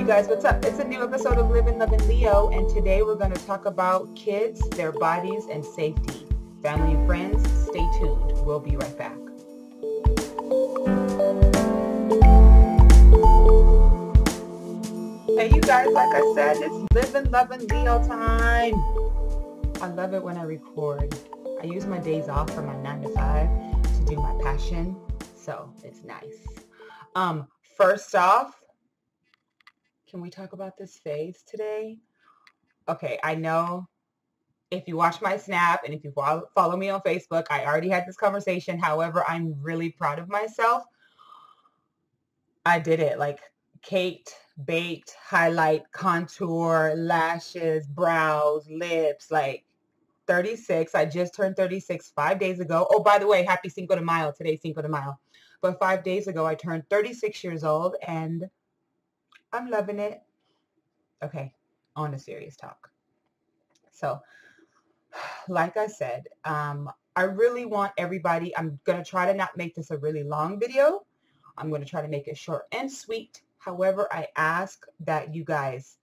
you guys, what's up? It's a new episode of Living, Loving Leo, and today we're going to talk about kids, their bodies, and safety. Family and friends, stay tuned. We'll be right back. Hey, you guys, like I said, it's Living, Loving Leo time. I love it when I record. I use my days off from my 9 to 5 to do my passion, so it's nice. First off, can we talk about this phase today? Okay, I know if you watch my Snap and if you follow me on Facebook, I already had this conversation. However, I'm really proud of myself. I did it like caked, baked, highlight, contour, lashes, brows, lips, like 36. I just turned 36 5 days ago. Oh, by the way, happy Cinco de Mayo. Today's Cinco de Mayo. But 5 days ago, I turned 36 years old and I'm loving it. Okay, on to serious talk. So, like I said, I really want everybody, I'm going to try to not make this a really long video. I'm going to try to make it short and sweet. However, I ask that you guys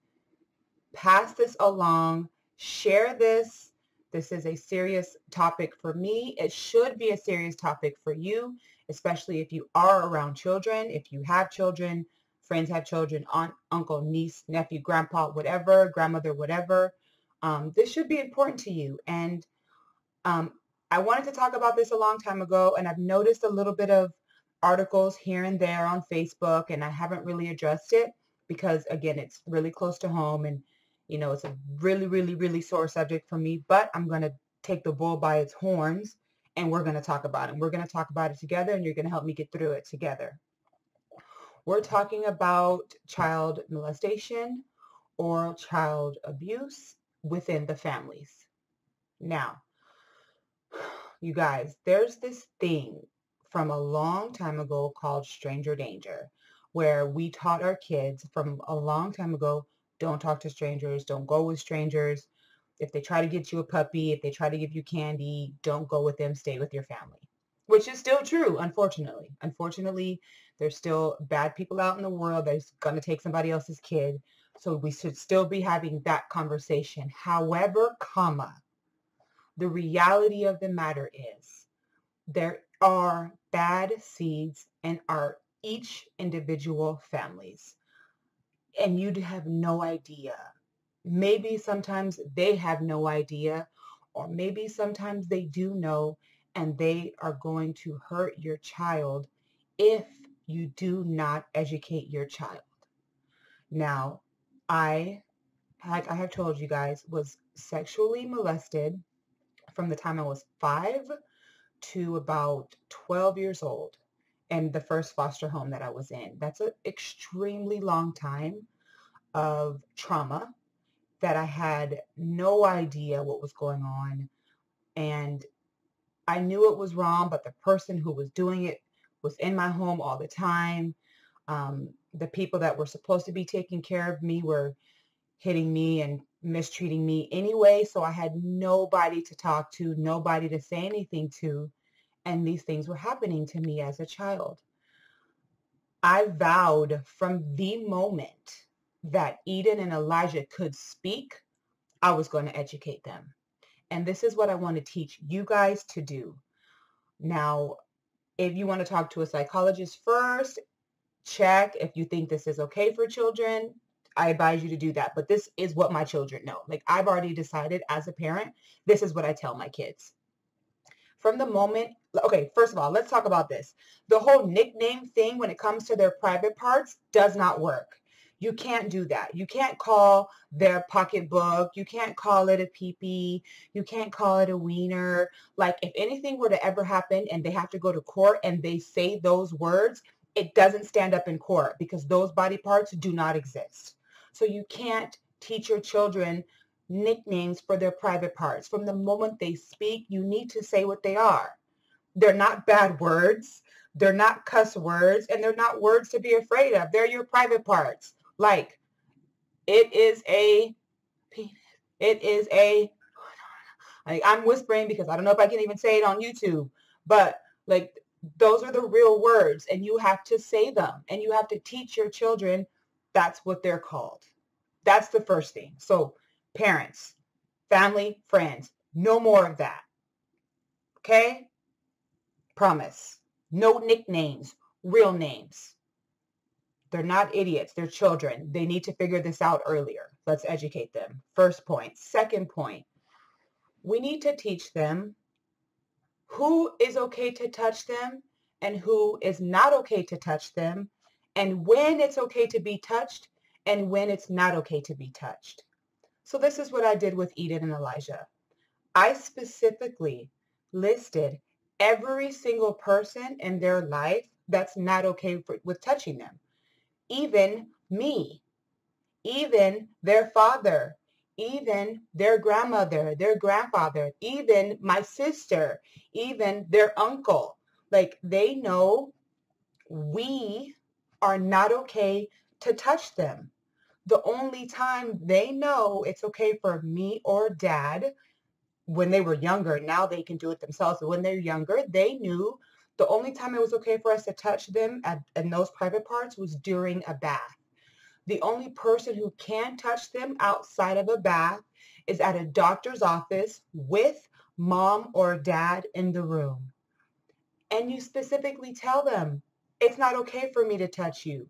pass this along, share this. This is a serious topic for me. It should be a serious topic for you, especially if you are around children, if you have children, friends have children, aunt, uncle, niece, nephew, grandpa, whatever, grandmother, whatever. This should be important to you. And I wanted to talk about this a long time ago, and I've noticed a little bit of articles here and there on Facebook, and I haven't really addressed it because, again, it's really close to home, and, you know, it's a really, really, really sore subject for me, but I'm going to take the bull by its horns, and we're going to talk about it. We're going to talk about it together, and you're going to help me get through it together. We're talking about child molestation or child abuse within the families. Now, you guys, there's this thing from a long time ago called stranger danger, where we taught our kids from a long time ago, don't talk to strangers, don't go with strangers. If they try to get you a puppy, if they try to give you candy, don't go with them, stay with your family. Which is still true, unfortunately. Unfortunately, there's still bad people out in the world that's going to take somebody else's kid. So we should still be having that conversation. However, the reality of the matter is there are bad seeds in each individual families. And you'd have no idea. Maybe sometimes they have no idea, or maybe sometimes they do know, and they are going to hurt your child if you do not educate your child. Now, like I have told you guys, was sexually molested from the time I was 5 to about 12 years old in the first foster home that I was in. That's an extremely long time of trauma that I had no idea what was going on. And I knew it was wrong, but the person who was doing it was in my home all the time. The people that were supposed to be taking care of me were hitting me and mistreating me anyway. So I had nobody to talk to, nobody to say anything to. And these things were happening to me as a child. I vowed from the moment that Eden and Elijah could speak, I was going to educate them. And this is what I want to teach you guys to do. Now, if you want to talk to a psychologist first, check if you think this is okay for children. I advise you to do that. But this is what my children know. Like, I've already decided as a parent, this is what I tell my kids. From the moment, okay, first of all, let's talk about this. The whole nickname thing when it comes to their private parts does not work. You can't do that. You can't call their pocketbook. You can't call it a pee-pee. You can't call it a wiener. Like, if anything were to ever happen and they have to go to court and they say those words, it doesn't stand up in court because those body parts do not exist. So you can't teach your children nicknames for their private parts. From the moment they speak, you need to say what they are. They're not bad words. They're not cuss words, and they're not words to be afraid of. They're your private parts. Like, it is a penis. It is a, like, I'm whispering because I don't know if I can even say it on YouTube, but like, those are the real words, and you have to say them, and you have to teach your children That's what they're called. That's the first thing. So parents, family, friends, no more of that. Okay? Promise. No nicknames, real names. They're not idiots. They're children. They need to figure this out earlier. Let's educate them. First point. Second point, we need to teach them who is okay to touch them and who is not okay to touch them, and when it's okay to be touched and when it's not okay to be touched. So this is what I did with Eden and Elijah. I specifically listed every single person in their life that's not okay with touching them. Even me, even their father, even their grandmother, their grandfather, even my sister, even their uncle. Like, they know we are not okay to touch them. The only time they know it's okay for me or dad, when they were younger, now they can do it themselves, but when they're younger, they knew the only time it was okay for us to touch them in those private parts was during a bath. The only person who can touch them outside of a bath is at a doctor's office with mom or dad in the room. And you specifically tell them, it's not okay for me to touch you.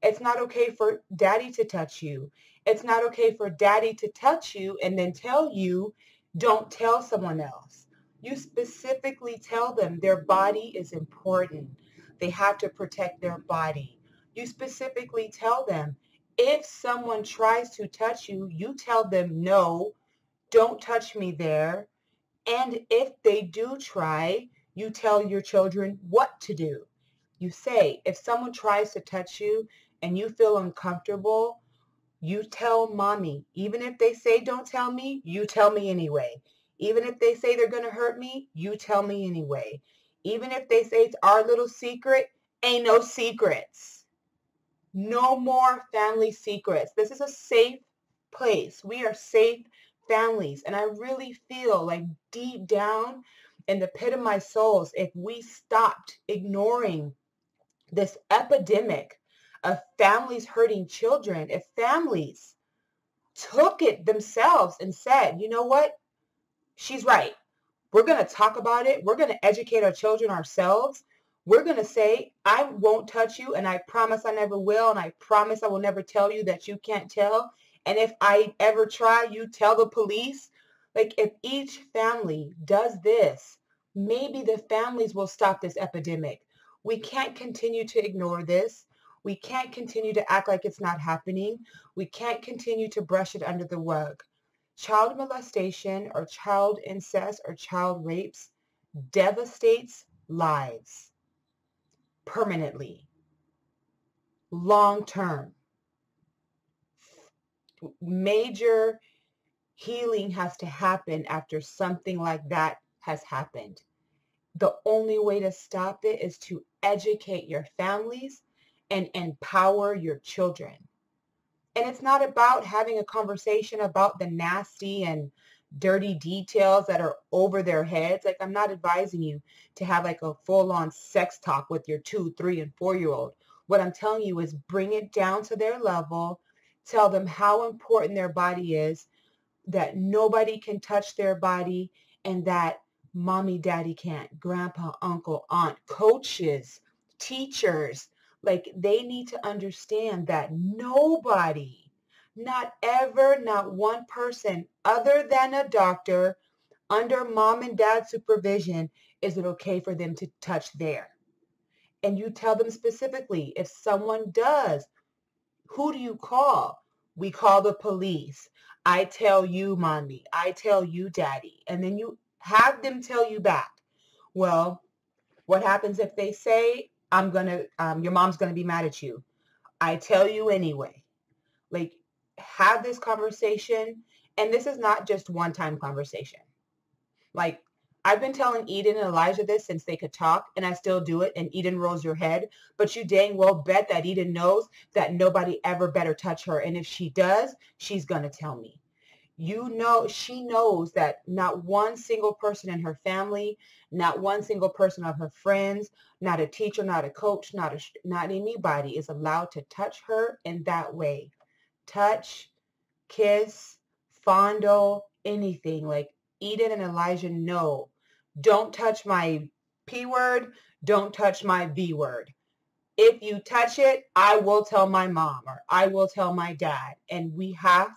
It's not okay for daddy to touch you. It's not okay for daddy to touch you and then tell you, don't tell someone else. You specifically tell them their body is important. They have to protect their body. You specifically tell them, if someone tries to touch you, you tell them, no, don't touch me there. And if they do try, you tell your children what to do. You say, if someone tries to touch you and you feel uncomfortable, you tell mommy. Even if they say don't tell me, you tell me anyway. Even if they say they're going to hurt me, you tell me anyway. Even if they say it's our little secret, ain't no secrets. No more family secrets. This is a safe place. We are safe families. And I really feel like deep down in the pit of my soul, if we stopped ignoring this epidemic of families hurting children, if families took it themselves and said, you know what, she's right. We're going to talk about it. We're going to educate our children ourselves. We're going to say, I won't touch you, and I promise I never will, and I promise I will never tell you that you can't tell. And if I ever try, you tell the police. Like, if each family does this, maybe the families will stop this epidemic. We can't continue to ignore this. We can't continue to act like it's not happening. We can't continue to brush it under the rug. Child molestation or child incest or child rapes devastates lives permanently, long term. Major healing has to happen after something like that has happened. The only way to stop it is to educate your families and empower your children. And it's not about having a conversation about the nasty and dirty details that are over their heads. Like, I'm not advising you to have like a full-on sex talk with your 2, 3, and 4-year-old. What I'm telling you is bring it down to their level. Tell them how important their body is, that nobody can touch their body, and that mommy, daddy can't, grandpa, uncle, aunt, coaches, teachers. Like, they need to understand that nobody, not ever, not one person other than a doctor under mom and dad's supervision, is it okay for them to touch there. And you tell them specifically, if someone does, who do you call? We call the police. I tell you, mommy. I tell you, daddy. And then you have them tell you back. Well, what happens if they say, your mom's going to be mad at you? I tell you anyway. Like, have this conversation. And this is not just one-time conversation. Like, I've been telling Eden and Elijah this since they could talk, and I still do it, and Eden rolls your head. But you dang well bet that Eden knows that nobody ever better touch her. And if she does, she's going to tell me. You know, she knows that not one single person in her family, not one single person of her friends, not a teacher, not a coach, not anybody is allowed to touch her in that way. Touch, kiss, fondle, anything. Like Eden and Elijah know, don't touch my P word, don't touch my V word. If you touch it, I will tell my mom or I will tell my dad. And we have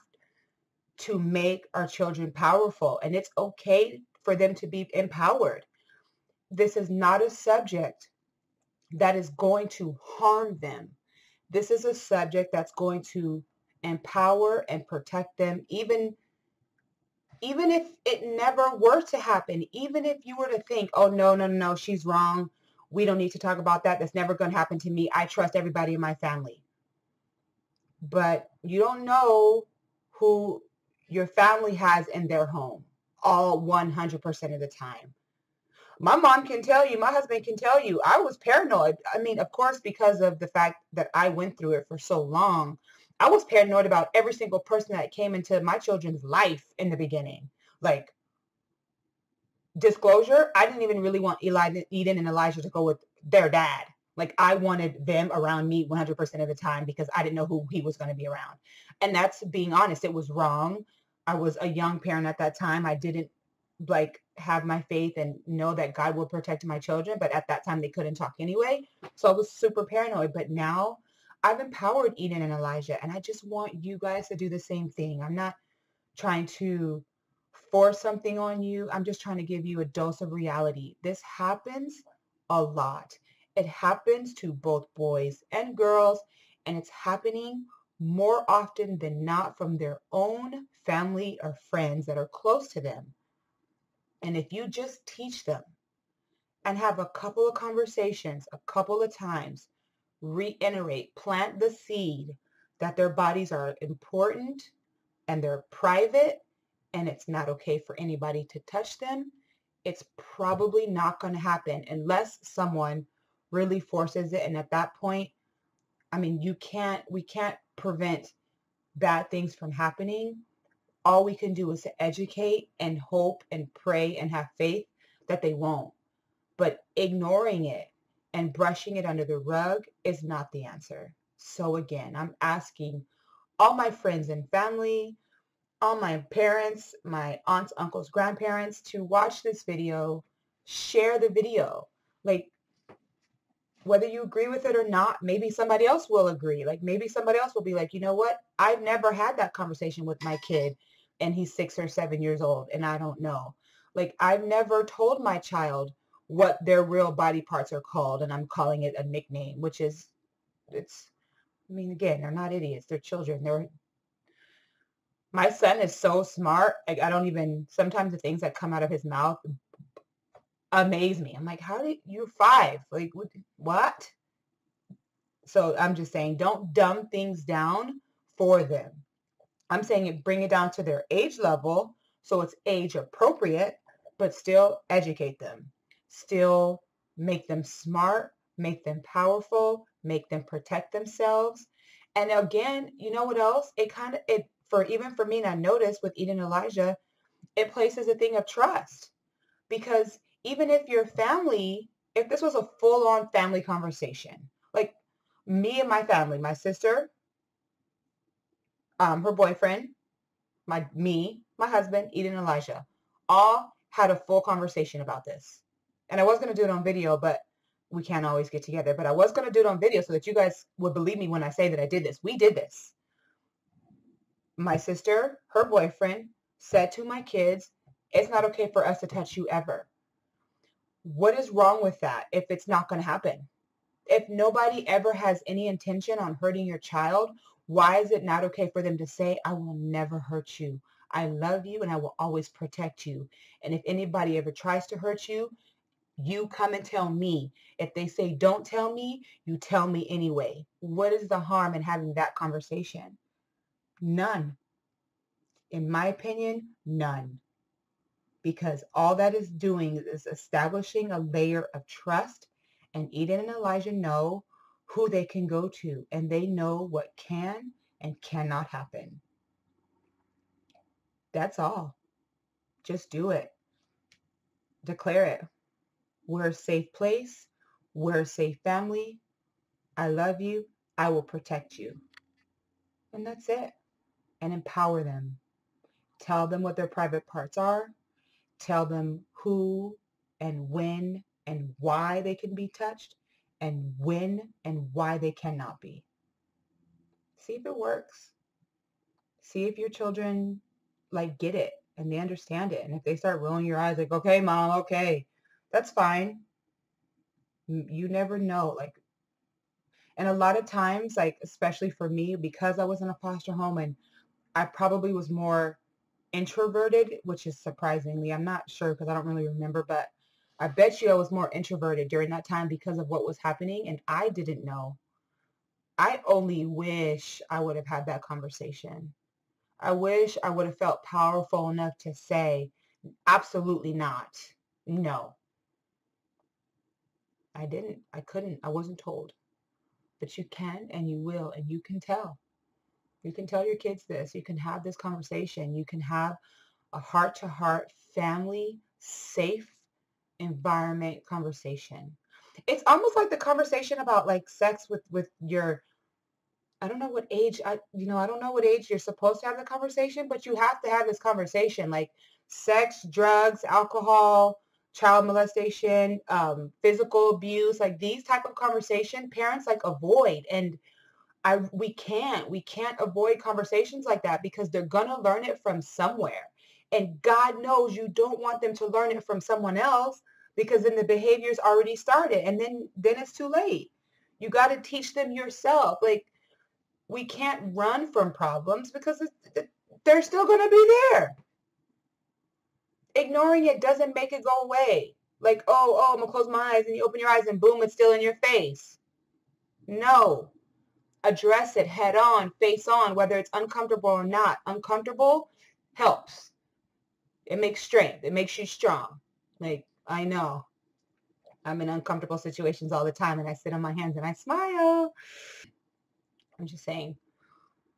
to make our children powerful, and it's okay for them to be empowered. This is not a subject that is going to harm them. This is a subject that's going to empower and protect them, even if it never were to happen, even if you were to think, oh, no, she's wrong. We don't need to talk about that. That's never going to happen to me. I trust everybody in my family. But you don't know who your family has in their home all 100% of the time. My mom can tell you, my husband can tell you, I was paranoid. I mean, of course, because of the fact that I went through it for so long, I was paranoid about every single person that came into my children's life in the beginning. Like, disclosure, I didn't even really want Eden and Elijah to go with their dad. Like, I wanted them around me 100% of the time because I didn't know who he was going to be around. And that's being honest. It was wrong. I was a young parent at that time. I didn't have my faith and know that God will protect my children. But at that time, they couldn't talk anyway. So I was super paranoid. But now I've empowered Eden and Elijah. And I just want you guys to do the same thing. I'm not trying to force something on you. I'm just trying to give you a dose of reality. This happens a lot. It happens to both boys and girls, and it's happening more often than not from their own family or friends that are close to them. And if you just teach them and have a couple of conversations, a couple of times, reiterate, plant the seed that their bodies are important and they're private and it's not okay for anybody to touch them, it's probably not going to happen unless someone really forces it. And at that point, I mean, we can't prevent bad things from happening. All we can do is to educate and hope and pray and have faith that they won't. But ignoring it and brushing it under the rug is not the answer. So again, I'm asking all my friends and family, all my parents, my aunts, uncles, grandparents to watch this video, share the video. Like, whether you agree with it or not, maybe somebody else will agree. Like, maybe somebody else will be like, you know what? I've never had that conversation with my kid and he's 6 or 7 years old and I don't know. Like, I've never told my child what their real body parts are called and I'm calling it a nickname, which is, I mean, again, they're not idiots. They're children. My son is so smart. Like, I don't even, sometimes the things that come out of his mouth amaze me. I'm like, you're 5? Like, what? So I'm just saying, don't dumb things down for them. I'm saying bring it down to their age level so it's age appropriate, but still educate them. Still make them smart, make them powerful, make them protect themselves. And again, you know what else? Even for me, and I noticed with Eden and Elijah, it places a thing of trust. Because even if if this was a full-on family conversation, like me and my family, my sister, her boyfriend, my husband, Eden and Elijah, all had a full conversation about this. And I was going to do it on video, but we can't always get together. But I was going to do it on video so that you guys would believe me when I say that I did this. We did this. My sister, her boyfriend, said to my kids, it's not okay for us to touch you ever. What is wrong with that if it's not going to happen? If nobody ever has any intention on hurting your child, why is it not okay for them to say, I will never hurt you. I love you and I will always protect you. And if anybody ever tries to hurt you, you come and tell me. If they say, don't tell me, you tell me anyway. What is the harm in having that conversation? None. In my opinion, none. Because all that is doing is establishing a layer of trust. And Eden and Elijah know who they can go to, and they know what can and cannot happen. That's all. Just do it. Declare it. We're a safe place. We're a safe family. I love you. I will protect you. And that's it. And empower them. Tell them what their private parts are. Tell them who and when and why they can be touched and when and why they cannot be. See if it works. See if your children get it and they understand it. And if they start rolling your eyes like, okay, mom, okay, that's fine. You never know. And a lot of times, especially for me, because I was in a foster home and I probably was more introverted, which is surprisingly, I'm not sure because I don't really remember, but I bet you I was more introverted during that time because of what was happening. And I didn't know. I only wish I would have had that conversation. I wish I would have felt powerful enough to say, absolutely not. No, I didn't. I couldn't. I wasn't told. But you can and you will and you can tell. You can tell your kids this. You can have this conversation. You can have a heart-to-heart, family, safe environment conversation. It's almost like the conversation about sex with your, I don't know what age, I don't know what age you're supposed to have the conversation, but you have to have this conversation, like sex, drugs, alcohol, child molestation, physical abuse, these type of conversation, parents avoid. And we can't avoid conversations like that because they're going to learn it from somewhere. And God knows you don't want them to learn it from someone else because then the behavior's already started and then it's too late. You got to teach them yourself. We can't run from problems because they're still going to be there. Ignoring it doesn't make it go away. Oh, I'm going to close my eyes, and you open your eyes and boom, it's still in your face. No. Address it head on, face on, whether it's uncomfortable or not. Uncomfortable helps. It makes strength. It makes you strong. I know. I'm in uncomfortable situations all the time and I sit on my hands and I smile. I'm just saying,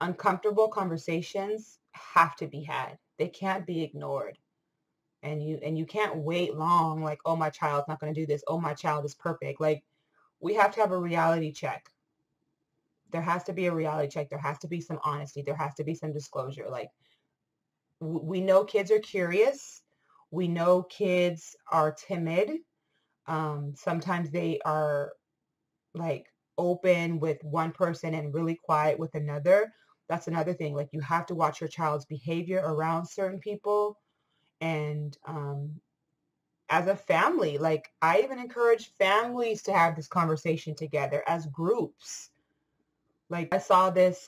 uncomfortable conversations have to be had. They can't be ignored. And you can't wait long oh, my child's not going to do this. Oh, my child is perfect. We have to have a reality check. There has to be a reality check. There has to be some honesty. There has to be some disclosure. We know kids are curious. We know kids are timid. Sometimes they are open with one person and really quiet with another. That's another thing. You have to watch your child's behavior around certain people. And as a family, I even encourage families to have this conversation together as groups. I saw this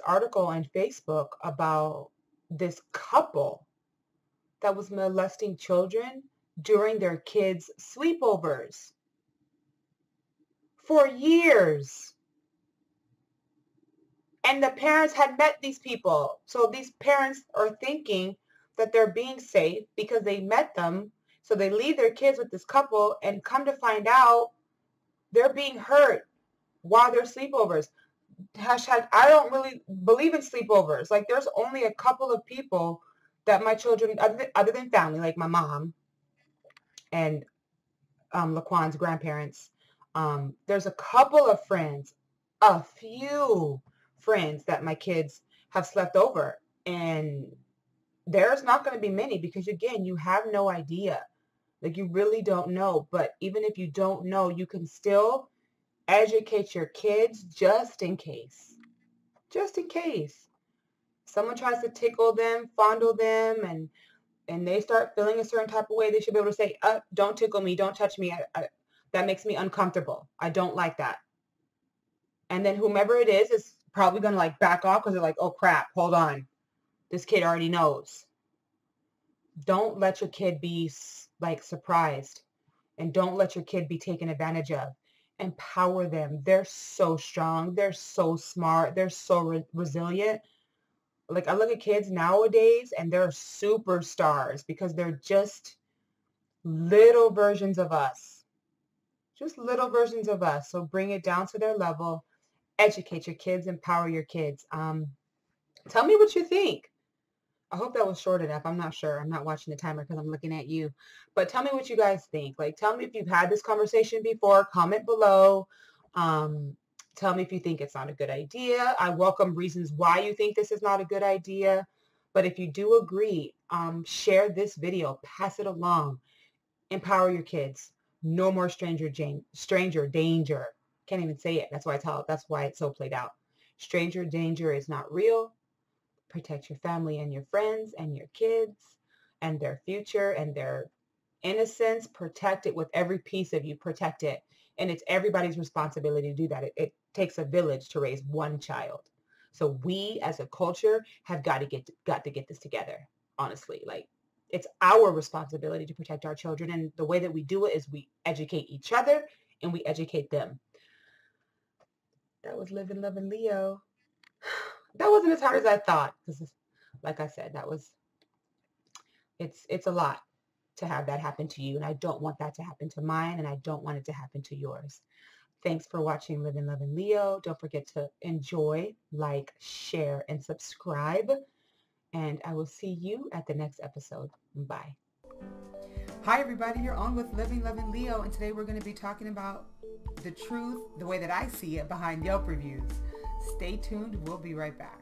article on Facebook about this couple that was molesting children during their kids' sleepovers for years. And the parents had met these people. So these parents are thinking that they're being safe because they met them. So they leave their kids with this couple and come to find out they're being hurt while they're sleepovers. Hashtag, I don't really believe in sleepovers. There's only a couple of people that my children, other than family, like my mom and Laquan's grandparents, there's a couple of friends, a few friends that my kids have slept over. And there's not going to be many because, again, you have no idea. You really don't know. But even if you don't know, you can still educate your kids just in case. Just in case. Someone tries to tickle them, fondle them, and they start feeling a certain type of way, they should be able to say, don't tickle me, don't touch me. That makes me uncomfortable. I don't like that. And then whomever it is probably going to back off because they're oh crap, hold on. This kid already knows. Don't let your kid be surprised. And don't let your kid be taken advantage of. Empower them. They're so strong. They're so smart. They're so resilient. I look at kids nowadays and they're superstars because they're just little versions of us. Just little versions of us. So bring it down to their level. Educate your kids. Empower your kids. Tell me what you think. I hope that was short enough. I'm not sure. I'm not watching the timer because I'm looking at you. But tell me what you guys think. Like, tell me if you've had this conversation before. Comment below. Tell me if you think it's not a good idea. I welcome reasons why you think this is not a good idea. But if you do agree, share this video. Pass it along. Empower your kids. No more stranger danger. Can't even say it. That's why it's so played out. Stranger danger is not real. Protect your family and your friends and your kids and their future and their innocence. Protect it with every piece of you. Protect it. And it's everybody's responsibility to do that. It takes a village to raise one child. So we as a culture have got to get this together. Honestly, like, it's our responsibility to protect our children. And the way that we do it is we educate each other and we educate them. That was Living, Loving Leo. That wasn't as hard as I thought, because like I said, it's a lot to have that happen to you, and I don't want that to happen to mine, and I don't want it to happen to yours. Thanks for watching Living, Loving Leo. Don't forget to enjoy, like, share, and subscribe, and I will see you at the next episode. Bye. Hi everybody, you're on with Living, Loving Leo, and today we're going to be talking about the truth, the way that I see it, behind Yelp reviews. Stay tuned. We'll be right back.